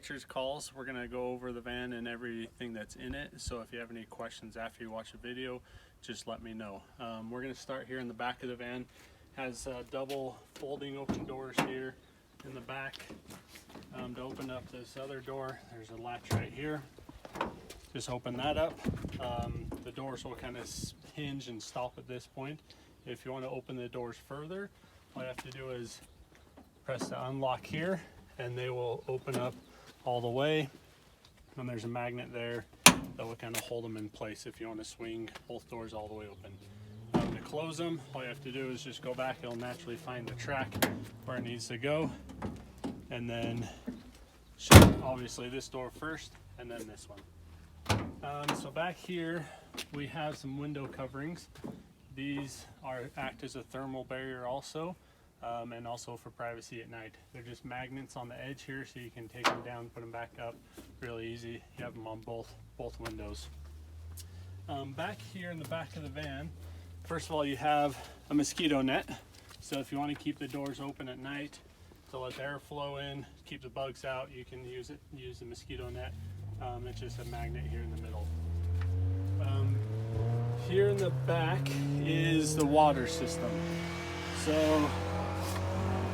Nature's Calls. We're going to go over the van and everything that's in it. So if you have any questions after you watch the video, just let me know. We're going to start here in the back of the van. Has double folding open doors here in the back. To open up this other door, there's a latch right here. Just open that up. The doors will kind of hinge and stop at this point. If you want to open the doors further, all you have to do is press the unlock here and they will open up all the way. And there's a magnet there that will kind of hold them in place if you want to swing both doors all the way open. To close them, all you have to do is just go back. It'll naturally find the track where it needs to go. And then shut obviously this door first and then this one. So back here we have some window coverings. These act as a thermal barrier also, and also for privacy at night. They're just magnets on the edge here, so you can take them down, put them back up really easy. You have them on both windows. Back here in the back of the van, first of all, you have a mosquito net. So if you want to keep the doors open at night to let the air flow in, keep the bugs out, you can use the mosquito net. It's just a magnet here in the middle. Here in the back is the water system. So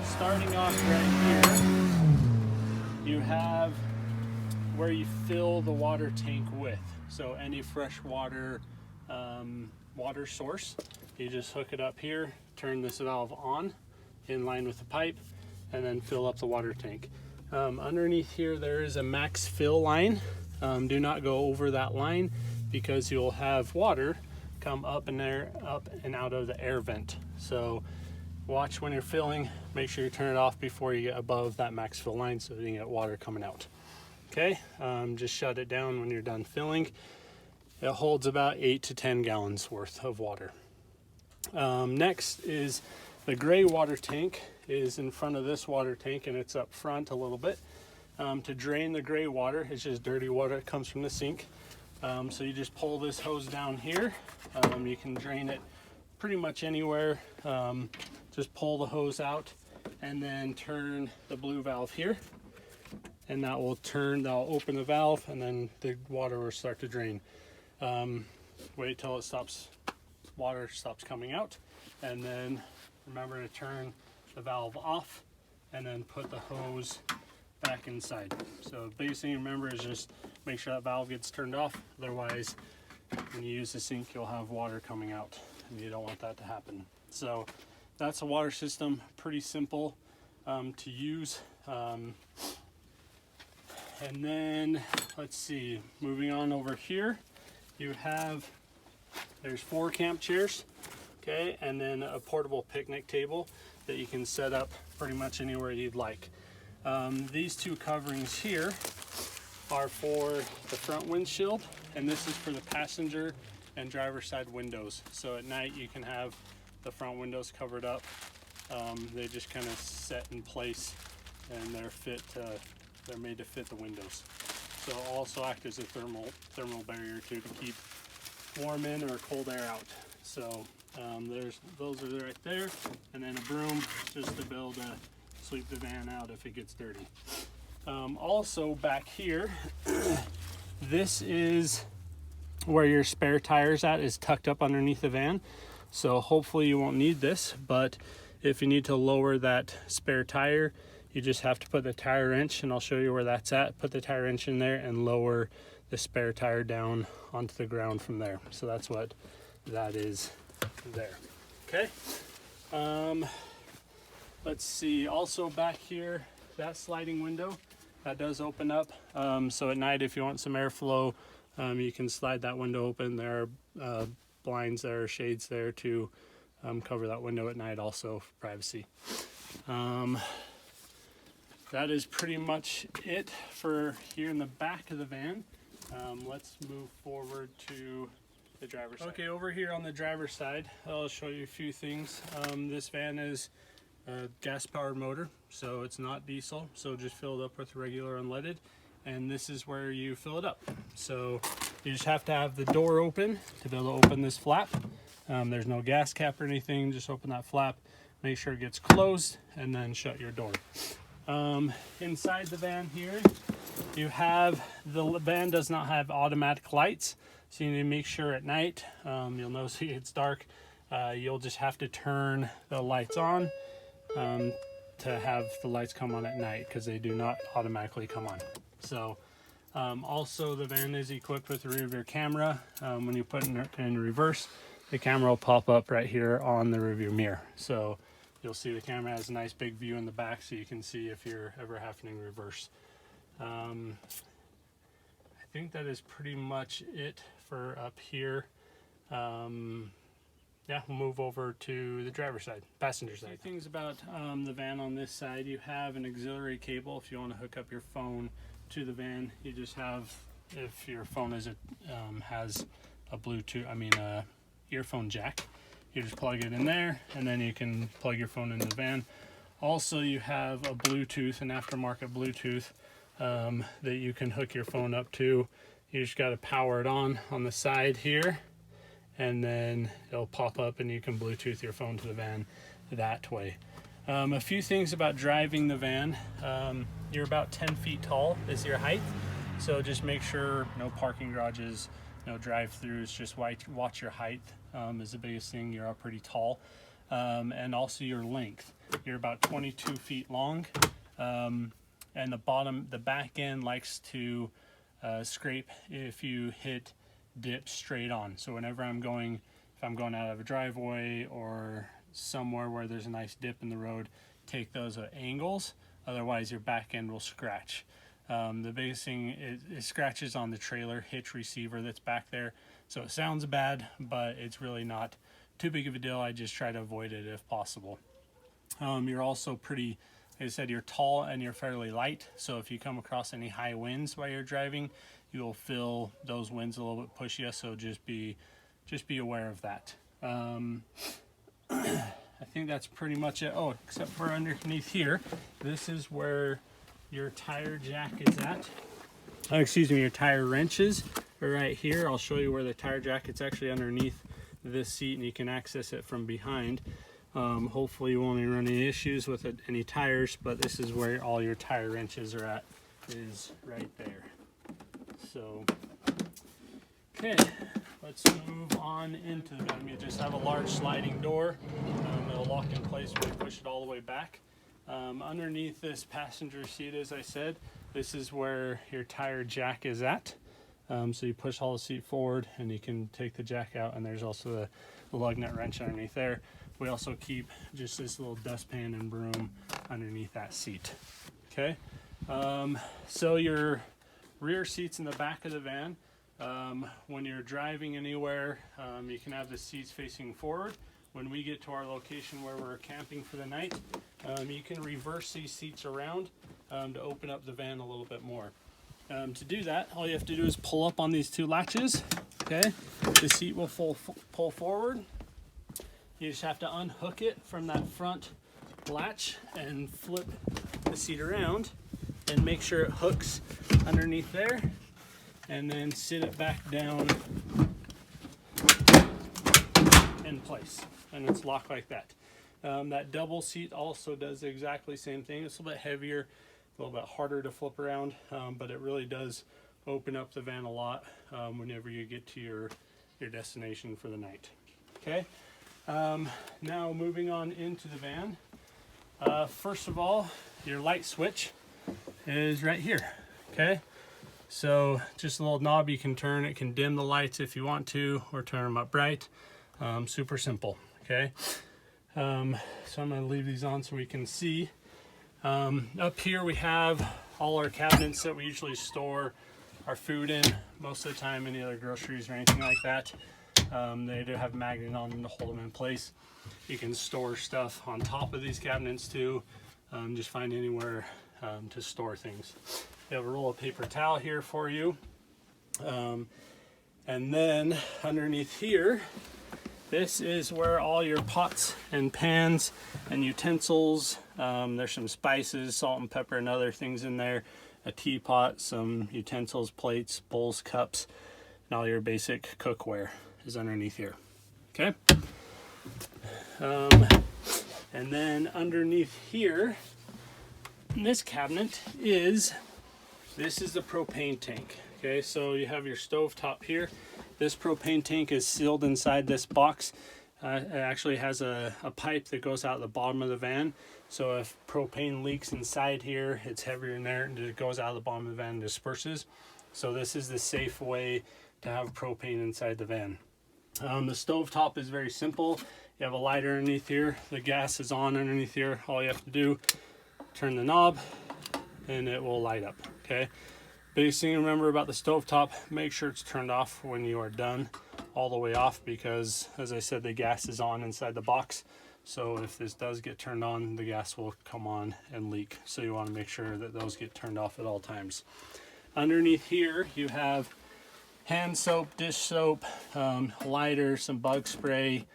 starting off right here, you have where you fill the water tank with. So any fresh water water source, you just hook it up here, turn this valve on in line with the pipe, and then fill up the water tank. Underneath here there is a max fill line. Do not go over that line because you'll have water come up and out of the air vent. So watch when you're filling, make sure you turn it off before you get above that max fill line so you can get water coming out. Okay, just shut it down when you're done filling. It holds about 8 to 10 gallons worth of water. Next is the gray water tank is in front of this water tank, and it's up front a little bit. To drain the gray water, it's just dirty water that comes from the sink. So you just pull this hose down here. You can drain it pretty much anywhere. Just pull the hose out and then turn the blue valve here, and that'll open the valve, and then the water will start to drain. Wait till water stops coming out, and then remember to turn the valve off and then put the hose back inside. So the biggest thing to remember is just make sure that valve gets turned off. Otherwise, when you use the sink, you'll have water coming out, and you don't want that to happen. So that's a water system, pretty simple to use. And then let's see, moving on over here, there's 4 camp chairs, okay, and then a portable picnic table that you can set up pretty much anywhere you'd like. These 2 coverings here are for the front windshield, and this is for the passenger and driver side windows. So at night you can have the front windows covered up. They just kind of set in place, and they're made to fit the windows. So also act as a thermal barrier too, to keep warm in or cold air out. So those are right there, and then a broom just to be able to sweep the van out if it gets dirty. Also back here, this is where your spare tires is tucked up underneath the van. So hopefully you won't need this, but if you need to lower that spare tire, you just have to put the tire wrench, and I'll show you where that's at. Put the tire wrench in there and lower the spare tire down onto the ground from there. So that's what that is there. Okay. Let's see, also back here, that sliding window, that does open up. So at night, if you want some airflow, you can slide that window open. There are blinds there, shades there to cover that window at night also for privacy. That is pretty much it for here in the back of the van. Let's move forward to the driver's side. Okay, over here on the driver's side, I'll show you a few things. This van is a gas-powered motor, so it's not diesel, so just fill it up with regular unleaded, and this is where you fill it up. So you just have to have the door open to be able to open this flap. There's no gas cap or anything, just open that flap, make sure it gets closed, and then shut your door. Inside the van here, You have, the van does not have automatic lights, so you need to make sure at night, you'll notice it's dark, you'll just have to turn the lights on to have the lights come on at night, because they do not automatically come on. So also the van is equipped with a rear view camera. When you put it in reverse, the camera will pop up right here on the rear view mirror. So you'll see the camera has a nice big view in the back, so you can see if you're ever happening reverse. I think that is pretty much it for up here. Yeah, we'll move over to the driver's side, passenger side. A few things about the van on this side. You have an auxiliary cable if you want to hook up your phone to the van. You just have, if your phone has a Bluetooth, a earphone jack, you just plug it in there, and then you can plug your phone in the van. Also, you have a Bluetooth, an aftermarket Bluetooth that you can hook your phone up to. You just got to power it on the side here, and then it'll pop up and you can Bluetooth your phone to the van that way. A few things about driving the van. You're about 10 feet tall is your height, so just make sure no parking garages, no drive-throughs, just watch your height is the biggest thing. You're up pretty tall. And also your length. You're about 22 feet long, and the back end likes to scrape if you hit dip straight on. So whenever if I'm going out of a driveway or somewhere where there's a nice dip in the road, take those at angles, otherwise your back end will scratch. The biggest thing is it scratches on the trailer hitch receiver that's back there, so it sounds bad, but it's really not too big of a deal. I just try to avoid it if possible. You're also pretty, like I said, you're tall and you're fairly light, so if you come across any high winds while you're driving, you'll feel those winds a little bit push you, so just be aware of that. I think that's pretty much it. Oh, except for underneath here, this is where your tire jack is at. Your tire wrenches are right here. I'll show you where the tire jack, it's actually underneath this seat, and you can access it from behind. Hopefully you won't run any issues with any tires, but this is where all your tire wrenches are at, is right there. So, okay, let's move on into the van. You just have a large sliding door. It'll lock in place when you push it all the way back. Underneath this passenger seat, as I said, this is where your tire jack is at. So you push all the seat forward and you can take the jack out, and there's also the lug nut wrench underneath there. We also keep just this little dustpan and broom underneath that seat. Okay, so your rear seats in the back of the van, when you're driving anywhere, you can have the seats facing forward. When we get to our location where we're camping for the night, you can reverse these seats around to open up the van a little bit more. To do that, all you have to do is pull up on these two latches. Okay, the seat will pull forward. You just have to unhook it from that front latch and flip the seat around and make sure it hooks underneath there, and then sit it back down in place, and it's locked like that. That double seat also does exactly the same thing. It's a little bit heavier, a little bit harder to flip around, but it really does open up the van a lot whenever you get to your destination for the night. Okay, now moving on into the van. First of all, your light switch is right here. Okay, so just a little knob you can turn. It can dim the lights if you want to, or turn them up bright. Super simple. Okay, so I'm going to leave these on so we can see. Up here we have all our cabinets that we usually store our food in. Most of the time, any other groceries or anything like that, they do have a magnet on them to hold them in place. You can store stuff on top of these cabinets too. Just find anywhere to store things. We have a roll of paper towel here for you. And then underneath here, this is where all your pots and pans and utensils, there's some spices, salt and pepper and other things in there, a teapot, some utensils, plates, bowls, cups, and all your basic cookware is underneath here. Okay? And then underneath here, in this cabinet is This is the propane tank. Okay, so you have your stove top here. This propane tank is sealed inside this box. It actually has a pipe that goes out the bottom of the van. So if propane leaks inside here, it's heavier in there, and it goes out of the bottom of the van and disperses. So this is the safe way to have propane inside the van. The stove top is very simple. You have a lighter underneath here. The gas is on underneath here. All you have to do, turn the knob, and it will light up. Okay. Biggest thing to remember about the stovetop, make sure it's turned off when you are done, all the way off, because as I said, the gas is on inside the box. So if this does get turned on, the gas will come on and leak. So you want to make sure that those get turned off at all times. Underneath here, you have hand soap, dish soap, lighter, some bug spray,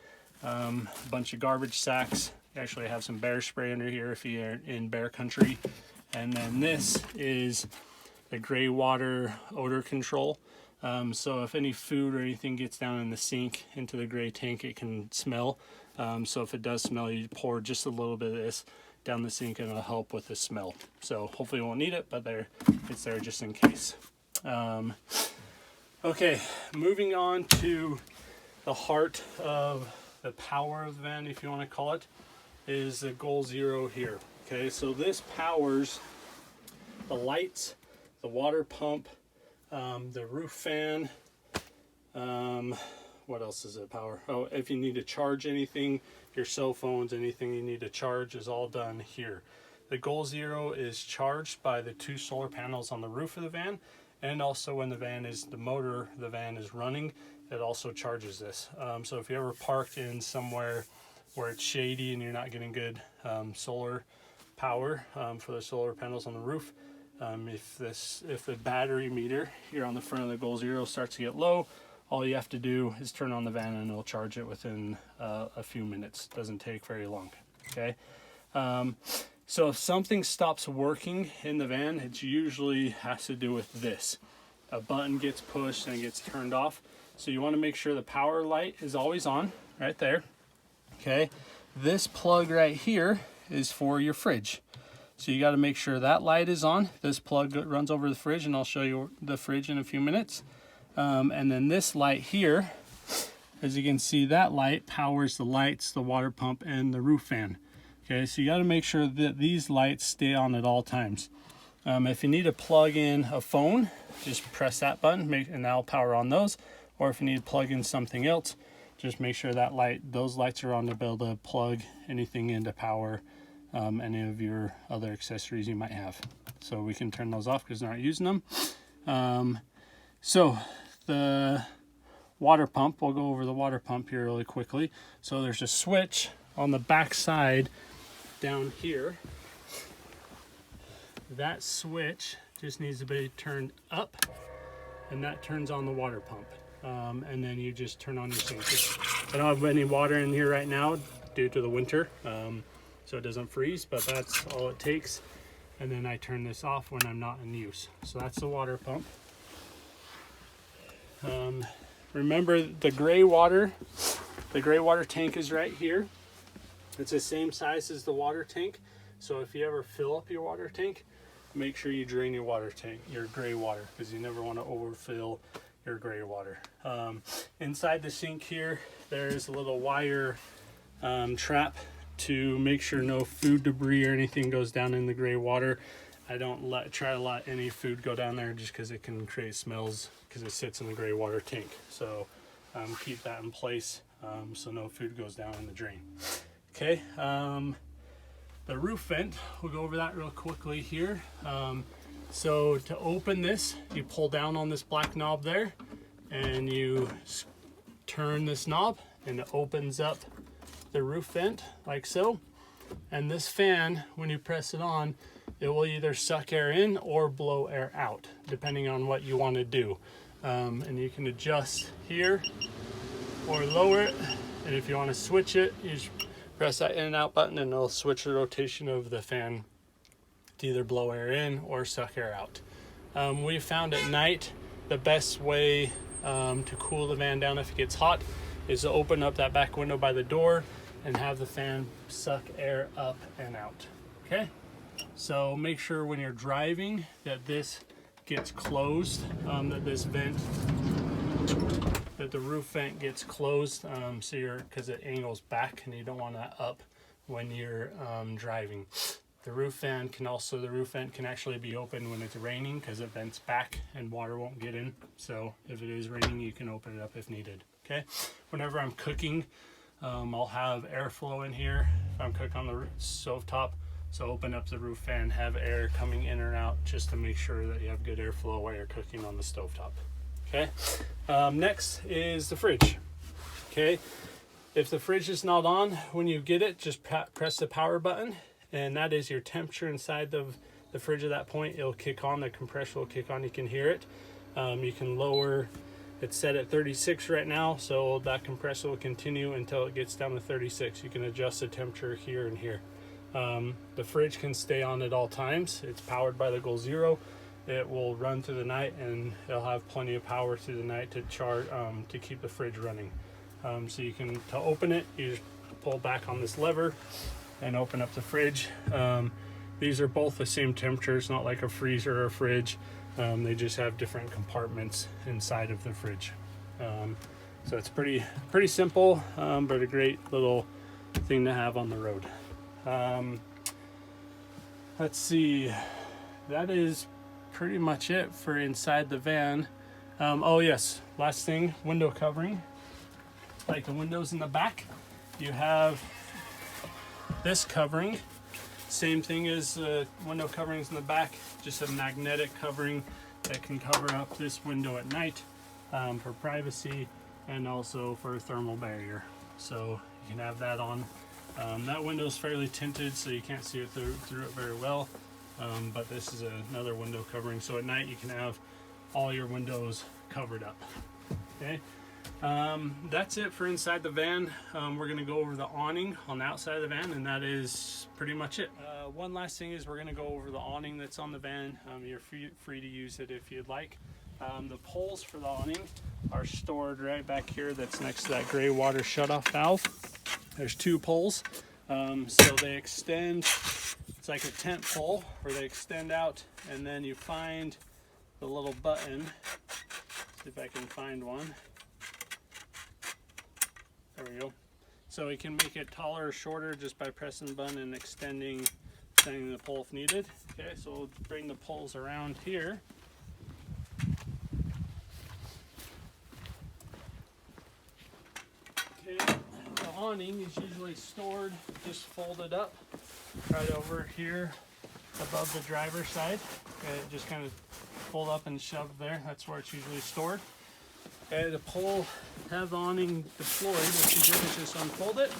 a bunch of garbage sacks. You actually have some bear spray under here if you're in bear country. And then this is the gray water odor control. So if any food or anything gets down in the sink into the gray tank, it can smell. So if it does smell, you pour just a little bit of this down the sink and it'll help with the smell. So hopefully you won't need it, but it's there just in case. Okay, moving on to the heart of the power of the van, if you want to call it, is the Goal Zero here. Okay, so this powers the lights, the water pump, the roof fan. What else does it power? Oh, if you need to charge anything, your cell phones, anything you need to charge is all done here. The Goal Zero is charged by the 2 solar panels on the roof of the van, and also when the van is running, it also charges this. So if you ever parked in somewhere where it's shady and you're not getting good solar power for the solar panels on the roof, if the battery meter here on the front of the Goal Zero starts to get low, all you have to do is turn on the van and it'll charge it within a few minutes. Doesn't take very long. Okay. So if something stops working in the van, it usually has to do with this. A button gets pushed and it gets turned off. So you want to make sure the power light is always on right there. Okay. This plug right here is for your fridge. So you got to make sure that light is on. This plug runs over the fridge, and I'll show you the fridge in a few minutes. And then this light here, as you can see, that light powers the lights, the water pump, and the roof fan. Okay, so you got to make sure that these lights stay on at all times. If you need to plug in a phone, just press that button, and that'll power on those. Or if you need to plug in something else, just make sure that those lights are on to be able to plug anything into power. Any of your other accessories you might have. So we can turn those off because we're not using them. So the water pump, we'll go over the water pump here really quickly. So there's a switch on the back side down here. That switch just needs to be turned up, and that turns on the water pump. And then you just turn on your sink. I don't have any water in here right now due to the winter. So it doesn't freeze, but that's all it takes. And then I turn this off when I'm not in use. So that's the water pump. Remember the gray water tank is right here. It's the same size as the water tank. So if you ever fill up your water tank, make sure you drain your water tank, your gray water, because you never want to overfill your gray water. Inside the sink here, there's a little wire to make sure no food debris or anything goes down in the gray water. I don't try to let any food go down there just because it can create smells because it sits in the gray water tank. So keep that in place so no food goes down in the drain. Okay, the roof vent, we'll go over that real quickly here. So to open this, you pull down on this black knob there and you turn this knob and it opens up the roof vent like so. And this fan, when you press it on, it will either suck air in or blow air out, depending on what you want to do. And you can adjust here or lower it. And if you want to switch it, you just press that in and out button and it'll switch the rotation of the fan to either blow air in or suck air out. We found at night the best way to cool the van down if it gets hot is to open up that back window by the door and have the fan suck air up and out. Okay, so make sure when you're driving that this gets closed, that this vent, that the roof vent gets closed, so because it angles back and you don't want that up when you're driving. The roof vent can actually be open when it's raining because it vents back and water won't get in. So if it is raining, you can open it up if needed. Okay. Whenever I'm cooking, I'll have airflow in here if I'm cooking on the stove top. So open up the roof fan, have air coming in or out just to make sure that you have good airflow while you're cooking on the stove top. Okay. Next is the fridge. Okay. If the fridge is not on when you get it, just press the power button, and that is your temperature inside the fridge. At that point, it'll kick on, the compressor will kick on, you can hear it. You can lower, it's set at 36 right now, so that compressor will continue until it gets down to 36. You can adjust the temperature here and here. The fridge can stay on at all times. It's powered by the Goal Zero. It will run through the night, and it'll have plenty of power through the night to charge, to keep the fridge running. So you can, to open it, you just pull back on this lever and open up the fridge. These are both the same temperature. It's not like a freezer or a fridge. They just have different compartments inside of the fridge. So it's pretty simple, but a great little thing to have on the road. Let's see, that is pretty much it for inside the van. Oh yes, last thing, window covering. Like the windows in the back, you have this covering, same thing as window coverings in the back, just a magnetic covering that can cover up this window at night, for privacy and also for a thermal barrier. So you can have that on. That window is fairly tinted, so you can't see it through it very well, but this is another window covering, so at night you can have all your windows covered up. Okay. That's it for inside the van. We're going to go over the awning on the outside of the van, and that is pretty much it. One last thing is we're going to go over the awning that's on the van. You're free to use it if you'd like. The poles for the awning are stored right back here. That's next to that gray water shutoff valve. There's two poles. So they extend, it's like a tent pole where they extend out, and then you find the little button. See if I can find one. There we go. So we can make it taller or shorter just by pressing the button and extending the pole if needed. Okay, so we'll bring the poles around here. Okay, the awning is usually stored, just folded up right over here above the driver's side. Okay, just kind of fold up and shove there. That's where it's usually stored. Okay, the pole, have the awning deployed. What you do is just unfold it,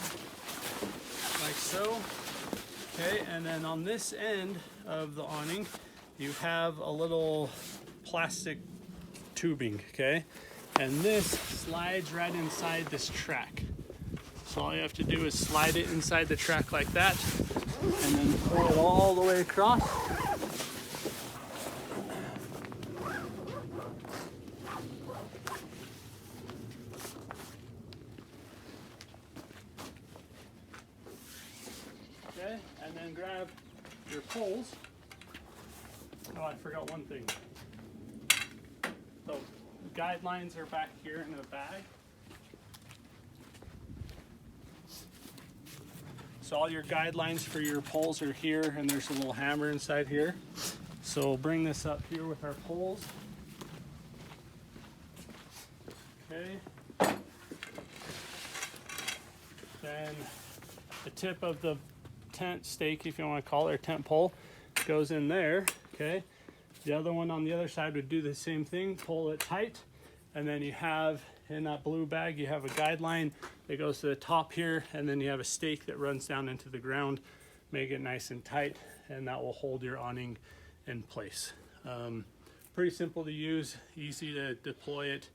like so. Okay, and then on this end of the awning, you have a little plastic tubing, okay? And this slides right inside this track. So all you have to do is slide it inside the track like that, and then pull it all the way across. Okay, and then grab your poles. Oh, I forgot one thing. So guidelines are back here in the bag. So all your guidelines for your poles are here, and there's a little hammer inside here. So we'll bring this up here with our poles. Okay. Then the tip of the tent stake, if you want to call it, or tent pole, goes in there. Okay. The other one on the other side would do the same thing, pull it tight, and then you have in that blue bag, you have a guideline that goes to the top here, and then you have a stake that runs down into the ground. Make it nice and tight, and that will hold your awning in place. Pretty simple to use, easy to deploy it.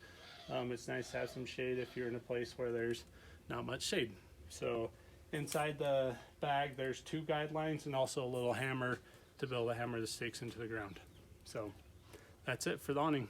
It's nice to have some shade if you're in a place where there's not much shade. So inside the bag, there's two guidelines and also a little hammer to be able to hammer the stakes into the ground. So that's it for the awning.